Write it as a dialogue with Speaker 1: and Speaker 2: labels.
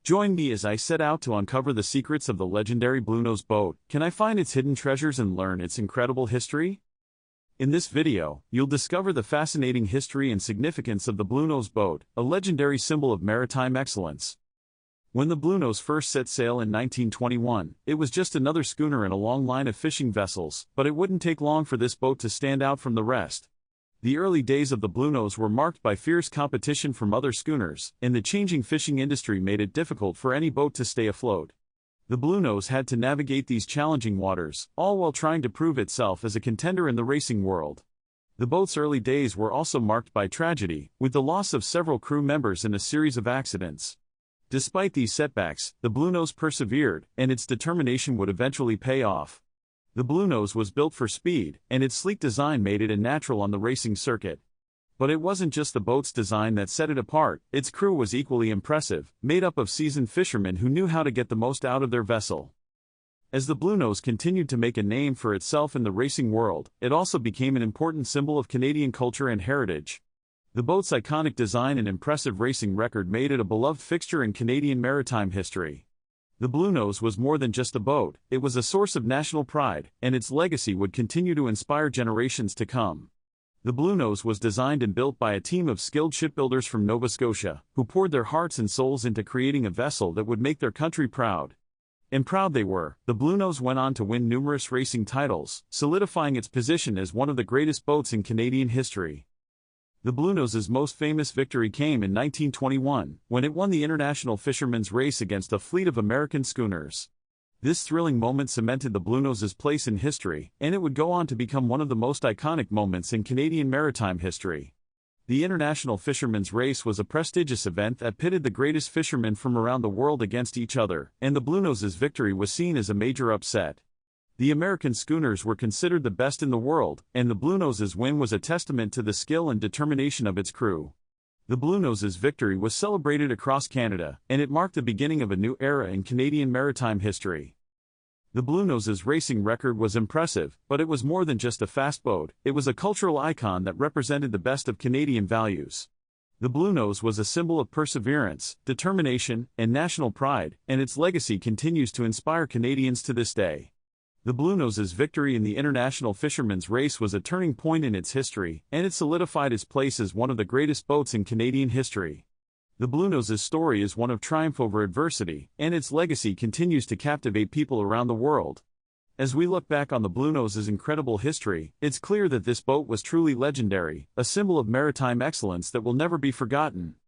Speaker 1: Join me as I set out to uncover the secrets of the legendary Bluenose boat. Can I find its hidden treasures and learn its incredible history? In this video, you'll discover the fascinating history and significance of the Bluenose boat, a legendary symbol of maritime excellence. When the Bluenose first set sail in 1921, it was just another schooner in a long line of fishing vessels, but it wouldn't take long for this boat to stand out from the rest. The early days of the Bluenose were marked by fierce competition from other schooners, and the changing fishing industry made it difficult for any boat to stay afloat. The Bluenose had to navigate these challenging waters, all while trying to prove itself as a contender in the racing world. The boat's early days were also marked by tragedy, with the loss of several crew members in a series of accidents. Despite these setbacks, the Bluenose persevered, and its determination would eventually pay off. The Bluenose was built for speed, and its sleek design made it a natural on the racing circuit. But it wasn't just the boat's design that set it apart, its crew was equally impressive, made up of seasoned fishermen who knew how to get the most out of their vessel. As the Bluenose continued to make a name for itself in the racing world, it also became an important symbol of Canadian culture and heritage. The boat's iconic design and impressive racing record made it a beloved fixture in Canadian maritime history. The Bluenose was more than just a boat, it was a source of national pride, and its legacy would continue to inspire generations to come. The Bluenose was designed and built by a team of skilled shipbuilders from Nova Scotia, who poured their hearts and souls into creating a vessel that would make their country proud. And proud they were. The Bluenose went on to win numerous racing titles, solidifying its position as one of the greatest boats in Canadian history. The Bluenose's most famous victory came in 1921, when it won the International Fisherman's Race against a fleet of American schooners. This thrilling moment cemented the Bluenose's place in history, and it would go on to become one of the most iconic moments in Canadian maritime history. The International Fisherman's Race was a prestigious event that pitted the greatest fishermen from around the world against each other, and the Bluenose's victory was seen as a major upset. The American schooners were considered the best in the world, and the Bluenose's win was a testament to the skill and determination of its crew. The Bluenose's victory was celebrated across Canada, and it marked the beginning of a new era in Canadian maritime history. The Bluenose's racing record was impressive, but it was more than just a fast boat, it was a cultural icon that represented the best of Canadian values. The Bluenose was a symbol of perseverance, determination, and national pride, and its legacy continues to inspire Canadians to this day. The Bluenose's victory in the International Fisherman's Race was a turning point in its history, and it solidified its place as one of the greatest boats in Canadian history. The Bluenose's story is one of triumph over adversity, and its legacy continues to captivate people around the world. As we look back on the Bluenose's incredible history, it's clear that this boat was truly legendary, a symbol of maritime excellence that will never be forgotten.